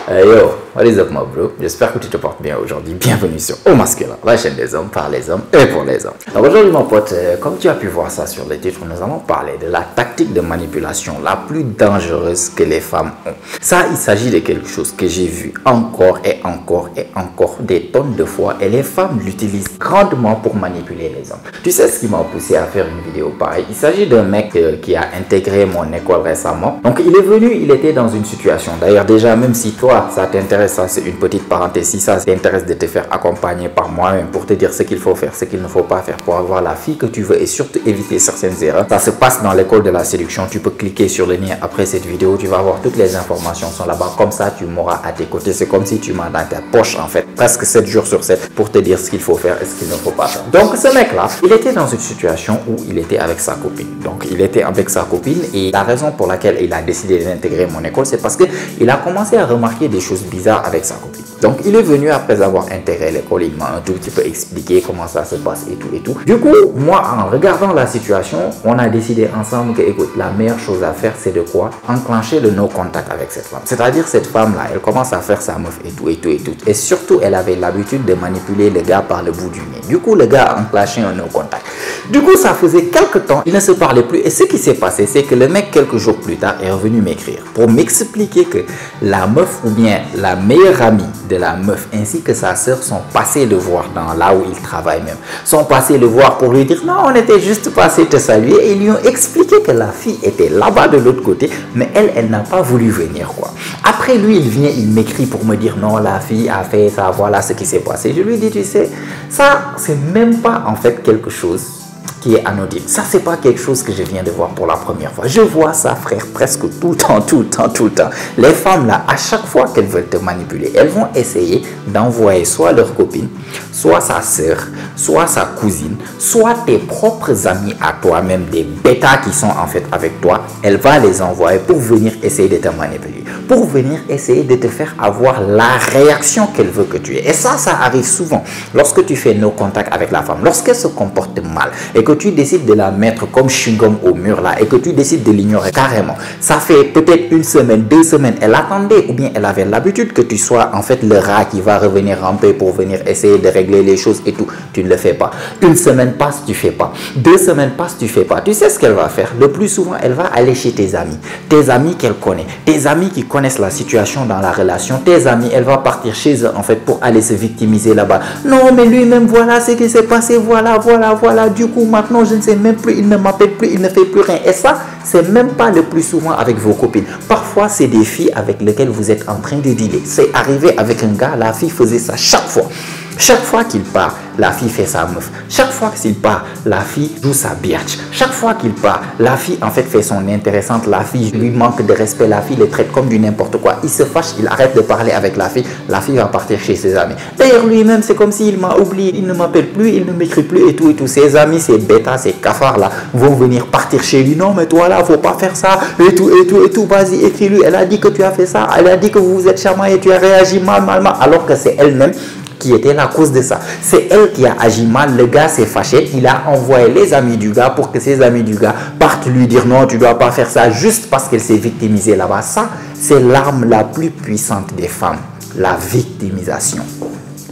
Yo, what is up my bro? J'espère que tu te portes bien aujourd'hui. Bienvenue sur Au Masculin, la chaîne des hommes par les hommes et pour les hommes. Alors aujourd'hui mon pote, comme tu as pu voir ça sur le titre, nous allons parler de la tactique de manipulation la plus dangereuse que les femmes ont. Ça, il s'agit de quelque chose que j'ai vu encore et encore et encore des tonnes de fois et les femmes l'utilisent grandement pour manipuler les hommes. Tu sais ce qui m'a poussé à faire une vidéo pareille? Il s'agit d'un mec qui a intégré mon école récemment. Donc il est venu, il était dans une situation. D'ailleurs déjà, même si toi ça t'intéresse, ça c'est une petite parenthèse, si ça t'intéresse de te faire accompagner par moi-même pour te dire ce qu'il faut faire, ce qu'il ne faut pas faire pour avoir la fille que tu veux et surtout éviter certaines erreurs. Ça se passe dans l'école de la séduction. Tu peux cliquer sur le lien après cette vidéo, tu vas voir toutes les informations sont là-bas. Comme ça tu m'auras à tes côtés. C'est comme si tu m'as dans ta poche en fait, presque 7 jours sur 7 pour te dire ce qu'il faut faire et ce qu'il ne faut pas faire. Donc ce mec là, il était dans une situation où il était avec sa copine. Donc il était avec sa copine et la raison pour laquelle il a décidé d'intégrer mon école, c'est parce que il a commencé à remarquer des choses bizarres avec sa copine. Donc il est venu après avoir intégré l'école, il m'a un tout petit peu expliqué comment ça se passe et tout et tout. Du coup, moi en regardant la situation, on a décidé ensemble que écoute, la meilleure chose à faire c'est de quoi? Enclencher le no contact avec cette femme. C'est-à-dire cette femme là, elle commence à faire sa meuf et tout et tout et tout. Et surtout, elle avait l'habitude de manipuler le gars par le bout du nez. Du coup, le gars a enclenché un no contact. Du coup, ça faisait quelques temps, il ne se parlait plus. Et ce qui s'est passé, c'est que le mec quelques jours plus tard est revenu m'écrire pour m'expliquer que la meuf ou bien la meilleure amie de la meuf ainsi que sa sœur sont passés le voir dans là où il travaille même. Sont passés le voir pour lui dire non, on était juste passé te saluer et ils lui ont expliqué que la fille était là-bas de l'autre côté, mais elle n'a pas voulu venir quoi. Après lui, il vient, il m'écrit pour me dire non, la fille a fait ça, voilà ce qui s'est passé. Je lui dis tu sais, ça c'est même pas en fait quelque chose qui est anodine. Ça, c'est pas quelque chose que je viens de voir pour la première fois. Je vois ça, frère, presque tout le temps, tout le temps, tout le temps. Les femmes, là, à chaque fois qu'elles veulent te manipuler, elles vont essayer d'envoyer soit leur copine, soit sa sœur, soit sa cousine, soit tes propres amis à toi-même, des bêtas qui sont en fait avec toi. Elle va les envoyer pour venir essayer de te manipuler, pour venir essayer de te faire avoir la réaction qu'elle veut que tu aies. Et ça arrive souvent lorsque tu fais no contact avec la femme, lorsqu'elle se comporte mal et que tu décides de la mettre comme chewing-gum au mur là et que tu décides de l'ignorer carrément. Ça fait peut-être une semaine, 2 semaines, elle attendait ou bien elle avait l'habitude que tu sois en fait le rat qui va revenir ramper pour venir essayer de régler les choses et tout. Tu ne le fais pas. Une semaine passe, tu fais pas. 2 semaines passent, tu fais pas. Tu sais ce qu'elle va faire? Le plus souvent, elle va aller chez tes amis qu'elle connaît, tes amis qui connaissent la situation dans la relation, tes amis, elle va partir chez eux en fait pour aller se victimiser là-bas. Non, mais lui-même, voilà ce qui s'est passé, voilà. Du coup, maintenant, je ne sais même plus, il ne m'appelle plus, il ne fait plus rien. Et ça, c'est même pas le plus souvent avec vos copines. Parfois, c'est des filles avec lesquelles vous êtes en train de dealer. C'est arrivé avec un gars, la fille faisait ça chaque fois. Chaque fois qu'il part, la fille fait sa meuf. Chaque fois qu'il part, la fille joue sa biatch. Chaque fois qu'il part, la fille en fait fait son intéressante. La fille lui manque de respect. La fille le traite comme du n'importe quoi. Il se fâche, il arrête de parler avec la fille. La fille va partir chez ses amis. D'ailleurs, lui-même, c'est comme s'il m'a oublié. Il ne m'appelle plus, il ne m'écrit plus et tout et tout. Ses amis, ses bêtas, ses cafards là vont venir partir chez lui. Non, mais toi là, faut pas faire ça et tout et tout et tout. Vas-y, écris-lui. Elle a dit que tu as fait ça. Elle a dit que vous vous êtes charmant et tu as réagi mal. Alors que c'est elle-même qui était la cause de ça. C'est elle qui a agi mal, le gars s'est fâché, il a envoyé les amis du gars pour que ses amis du gars partent lui dire non, tu dois pas faire ça juste parce qu'elle s'est victimisée là-bas. Ça, c'est l'arme la plus puissante des femmes, la victimisation.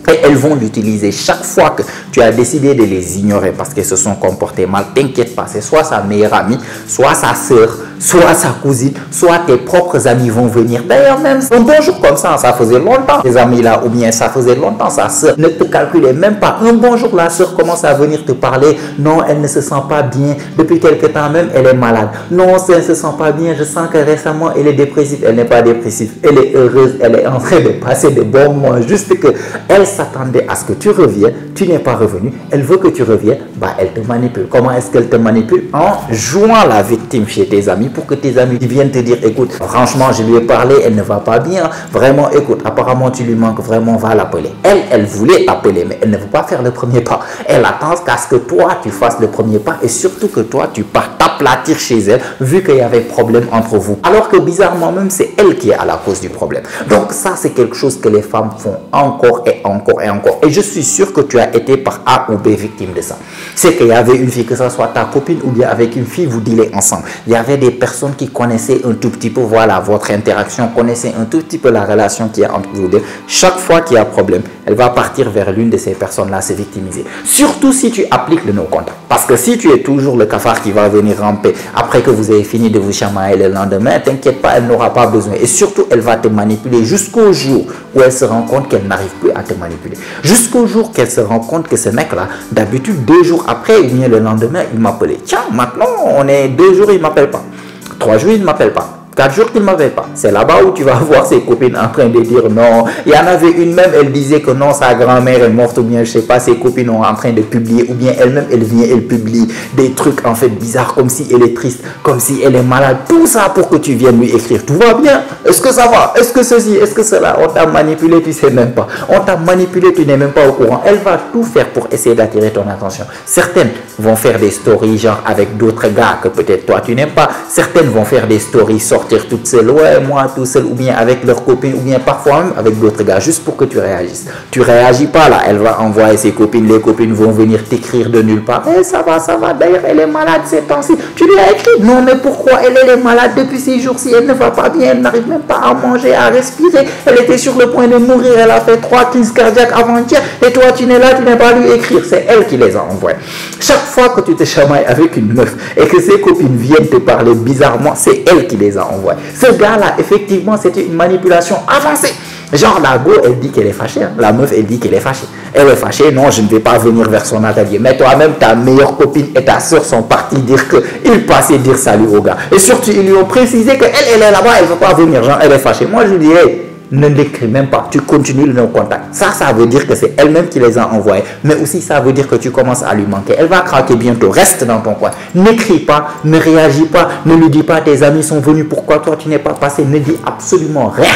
Et elles vont l'utiliser chaque fois que tu as décidé de les ignorer parce qu'elles se sont comportées mal. T'inquiète pas, c'est soit sa meilleure amie, soit sa sœur, soit sa cousine, soit tes propres amis vont venir. D'ailleurs, même un bonjour comme ça faisait longtemps. Tes amis là, ou bien ça faisait longtemps, sa sœur ne te calculait même pas. Un bonjour, la sœur commence à venir te parler. Non, elle ne se sent pas bien. Depuis quelque temps même, elle est malade. Non, elle ne se sent pas bien. Je sens que récemment, elle est dépressive. Elle n'est pas dépressive. Elle est heureuse. Elle est en train de passer de bons moments. Juste que elle s'attendait à ce que tu reviennes, tu n'es pas revenu, elle veut que tu reviennes, bah elle te manipule. Comment est-ce qu'elle te manipule? En jouant la victime chez tes amis pour que tes amis viennent te dire écoute, franchement je lui ai parlé, elle ne va pas bien, vraiment écoute, apparemment tu lui manques, vraiment va l'appeler. Elle voulait t'appeler mais elle ne veut pas faire le premier pas. Elle attend qu'à ce que toi tu fasses le premier pas et surtout que toi tu pars t'aplatir chez elle vu qu'il y avait problème entre vous. Alors que bizarrement même c'est elle qui est à la cause du problème. Donc ça c'est quelque chose que les femmes font encore et encore encore et encore. Et je suis sûr que tu as été par A ou B victime de ça. C'est qu'il y avait une fille, que ce soit ta copine ou bien avec une fille, vous dealez ensemble. Il y avait des personnes qui connaissaient un tout petit peu, voilà, votre interaction, connaissaient un tout petit peu la relation qu'il y a entre vous deux. Chaque fois qu'il y a problème, elle va partir vers l'une de ces personnes-là, se victimiser. Surtout si tu appliques le no-contact. Parce que si tu es toujours le cafard qui va venir ramper après que vous avez fini de vous chamailler le lendemain, t'inquiète pas, elle n'aura pas besoin. Et surtout, elle va te manipuler jusqu'au jour où elle se rend compte qu'elle n'arrive plus à te manipuler. Jusqu'au jour qu'elle se rend compte que ce mec-là, d'habitude, 2 jours après, il vient le lendemain, il m'appelait. Tiens, maintenant, on est 2 jours, il ne m'appelle pas. 3 jours, il ne m'appelle pas. 4 jours qu'il ne m'appelle pas. C'est là-bas où tu vas voir ses copines en train de dire non. Il y en avait une même, elle disait que non, sa grand-mère est morte, ou bien je sais pas, ses copines sont en train de publier, ou bien elle-même, elle vient, elle publie des trucs en fait bizarres, comme si elle est triste, comme si elle est malade. Tout ça pour que tu viennes lui écrire. Tout va bien? Est-ce que ça va? Est-ce que ceci? Est-ce que cela? On t'a manipulé, tu sais même pas. On t'a manipulé, tu n'es même pas au courant. Elle va tout faire pour essayer d'attirer ton attention. Certaines vont faire des stories genre avec d'autres gars que peut-être toi tu n'aimes pas. Certaines vont faire des stories sortir toutes seules, ouais, moi tout seul, ou bien avec leurs copines, ou bien parfois même avec d'autres gars, juste pour que tu réagisses. Tu réagis pas là, elle va envoyer ses copines, les copines vont venir t'écrire de nulle part. Eh, ça va, d'ailleurs elle est malade ces temps-ci. Tu lui as écrit? Non, mais pourquoi? Elle est malade depuis 6 jours, si elle ne va pas bien, elle n'arrive même pas à manger, à respirer. Elle était sur le point de mourir, elle a fait 3 crises cardiaques avant-hier, et toi tu n'es là, tu n'es pas lui écrire. C'est elle qui les a envoyés. Chaque fois que tu te chamailles avec une meuf et que ses copines viennent te parler bizarrement, c'est elle qui les a envoyés. Ce gars-là, effectivement, c'était une manipulation avancée. Genre, la go, elle dit qu'elle est fâchée. Hein. La meuf, elle dit qu'elle est fâchée. Elle est fâchée, non, je ne vais pas venir vers son atelier. Mais toi-même, ta meilleure copine et ta soeur sont partis dire qu'ils passaient dire salut au gars. Et surtout, ils lui ont précisé qu'elle, elle est là-bas, elle ne veut pas venir. Genre, elle est fâchée. Moi, je lui dis, hey, ne l'écris même pas, tu continues le non-contact. Ça veut dire que c'est elle-même qui les a envoyés. Mais aussi, ça veut dire que tu commences à lui manquer. Elle va craquer bientôt. Reste dans ton coin. N'écris pas, ne réagis pas, ne lui dis pas tes amis sont venus, pourquoi toi tu n'es pas passé. Ne dis absolument rien.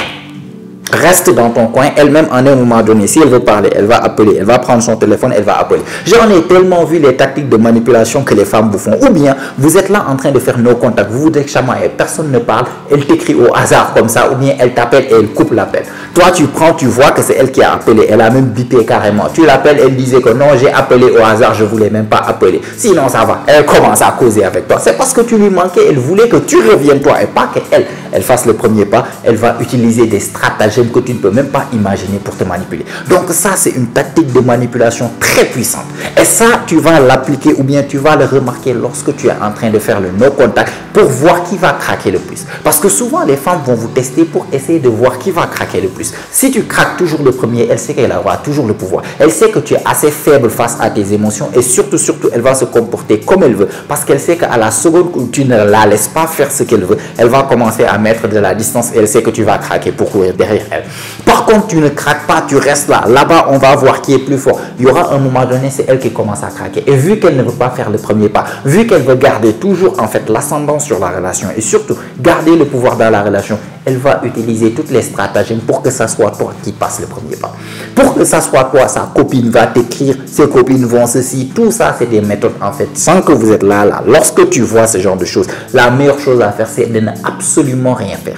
Reste dans ton coin. Elle-même, en un moment donné, si elle veut parler, elle va appeler, elle va prendre son téléphone, elle va appeler. J'en ai tellement vu les tactiques de manipulation que les femmes vous font. Ou bien, vous êtes là en train de faire nos contacts, vous vous déchamaillez, personne ne parle, elle t'écrit au hasard comme ça, ou bien elle t'appelle et elle coupe l'appel. Toi, tu prends, tu vois que c'est elle qui a appelé, elle a même bipé carrément. Tu l'appelles, elle disait que non, j'ai appelé au hasard, je ne voulais même pas appeler. Sinon, ça va. Elle commence à causer avec toi. C'est parce que tu lui manquais, elle voulait que tu reviennes toi et pas qu'elle fasse le premier pas. Elle va utiliser des stratagèmes que tu ne peux même pas imaginer pour te manipuler. Donc ça, c'est une tactique de manipulation très puissante. Et ça, tu vas l'appliquer ou bien tu vas le remarquer lorsque tu es en train de faire le no-contact pour voir qui va craquer le plus. Parce que souvent, les femmes vont vous tester pour essayer de voir qui va craquer le plus. Si tu craques toujours le premier, elle sait qu'elle aura toujours le pouvoir. Elle sait que tu es assez faible face à tes émotions et surtout, elle va se comporter comme elle veut parce qu'elle sait qu'à la seconde où tu ne la laisses pas faire ce qu'elle veut, elle va commencer à mettre de la distance et elle sait que tu vas craquer pour courir derrière elle. Par contre, tu ne craques pas, tu restes là. Là-bas, on va voir qui est plus fort. Il y aura un moment donné, c'est elle qui commence à craquer. Et vu qu'elle ne veut pas faire le premier pas, vu qu'elle veut garder toujours en fait l'ascendant sur la relation et surtout garder le pouvoir dans la relation, elle va utiliser toutes les stratagèmes pour que ça soit toi qui passe le premier pas. Pour que ça soit toi, sa copine va t'écrire, ses copines vont ceci, tout ça c'est des méthodes en fait, sans que vous êtes là. Lorsque tu vois ce genre de choses, la meilleure chose à faire c'est de ne absolument rien faire.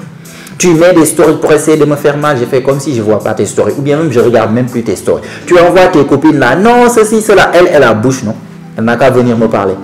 Tu mets des stories pour essayer de me faire mal, j'ai fait comme si je ne vois pas tes stories, ou bien même je regarde même plus tes stories. Tu envoies tes copines là, non ceci, cela, elle a bouche, non, elle n'a qu'à venir me parler.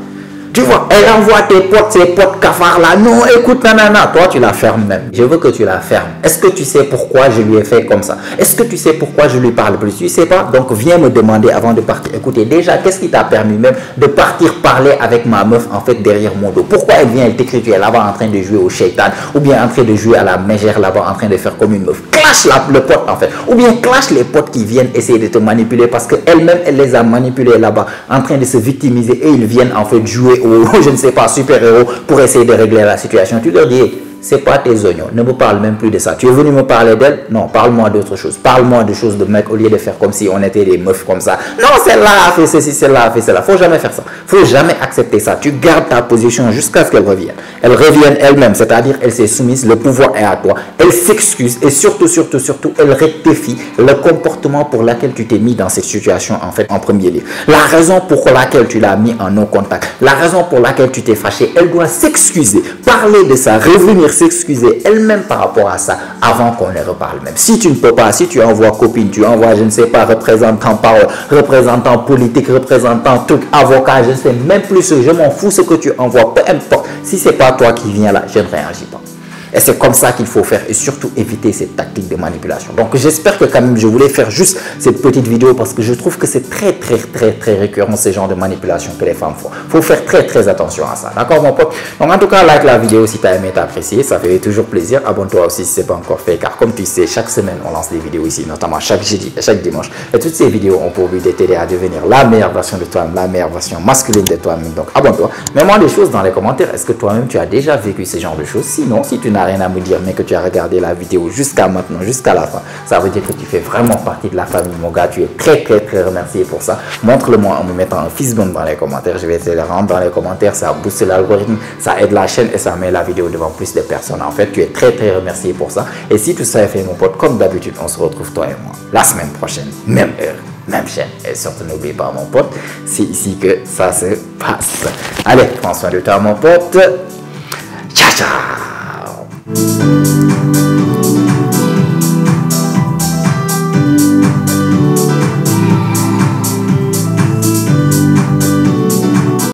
Tu vois, elle envoie tes potes, ses potes cafards là. Non, écoute, nanana. Toi, tu la fermes même. Je veux que tu la fermes. Est-ce que tu sais pourquoi je lui ai fait comme ça? Est-ce que tu sais pourquoi je lui parle plus? Tu sais pas? Donc, viens me demander avant de partir. Écoutez, déjà, qu'est-ce qui t'a permis même de partir parler avec ma meuf en fait derrière mon dos? Pourquoi elle vient, elle t'écrit, tu es là-bas en train de jouer au shaitan ou bien en train de jouer à la mégère là-bas en train de faire comme une meuf? Clash le pote en fait. Ou bien clash les potes qui viennent essayer de te manipuler parce qu'elle-même, elle les a manipulés là-bas en train de se victimiser et ils viennent en fait jouer je ne sais pas, super-héros pour essayer de régler la situation. Tu leur dis, c'est pas tes oignons, ne me parle même plus de ça. Tu es venu me parler d'elle? Non, parle-moi d'autre chose. Parle-moi de choses de mec au lieu de faire comme si on était des meufs comme ça. Non, celle-là a fait ceci, celle-là a fait cela. Faut jamais faire ça. Faut jamais accepter ça. Tu gardes garde ta position jusqu'à ce qu'elle revienne. Elle revienne elle-même, c'est-à-dire elle s'est soumise, le pouvoir est à toi. Elle s'excuse et surtout, elle rectifie le comportement pour lequel tu t'es mis dans cette situation en fait en premier lieu. La raison pour laquelle tu l'as mis en non-contact, la raison pour laquelle tu t'es fâché, elle doit s'excuser, parler de ça, revenir s'excuser elle-même par rapport à ça avant qu'on ne reparle même. Si tu ne peux pas, si tu envoies copine, tu envoies, je ne sais pas, représentant parole, représentant politique, représentant truc, avocat, je ne sais même plus, je m'en fous ce que tu envoies, peu importe. Si c'est pas toi qui viens là, je ne réagis pas. Et c'est comme ça qu'il faut faire et surtout éviter cette tactique de manipulation. Donc j'espère que quand même je voulais faire juste cette petite vidéo parce que je trouve que c'est très récurrent ce genre de manipulation que les femmes font. Il faut faire très attention à ça. D'accord mon pote? Donc en tout cas like la vidéo si tu as aimé, tu as apprécié. Ça fait toujours plaisir. Abonne-toi aussi si ce n'est pas encore fait car comme tu sais chaque semaine on lance des vidéos ici, notamment chaque jeudi et chaque dimanche. Et toutes ces vidéos ont pour but de t'aider à devenir la meilleure version de toi-même, la meilleure version masculine de toi-même. Donc abonne-toi. Mets-moi des choses dans les commentaires. Est-ce que toi-même tu as déjà vécu ce genre de choses? Sinon, si tu n'as rien à me dire mais que tu as regardé la vidéo jusqu'à maintenant, jusqu'à la fin, ça veut dire que tu fais vraiment partie de la famille mon gars. Tu es très remercié pour ça. Montre-le-moi en me mettant un fist bump dans les commentaires. Je vais essayer de rendre dans les commentaires, ça booste l'algorithme, ça aide la chaîne et ça met la vidéo devant plus de personnes. En fait tu es très remercié pour ça. Et si tout ça est fait mon pote, comme d'habitude on se retrouve toi et moi la semaine prochaine, même heure, même chaîne. Et surtout n'oublie pas mon pote, c'est ici que ça se passe. Allez, prends soin de toi mon pote. Ciao ciao.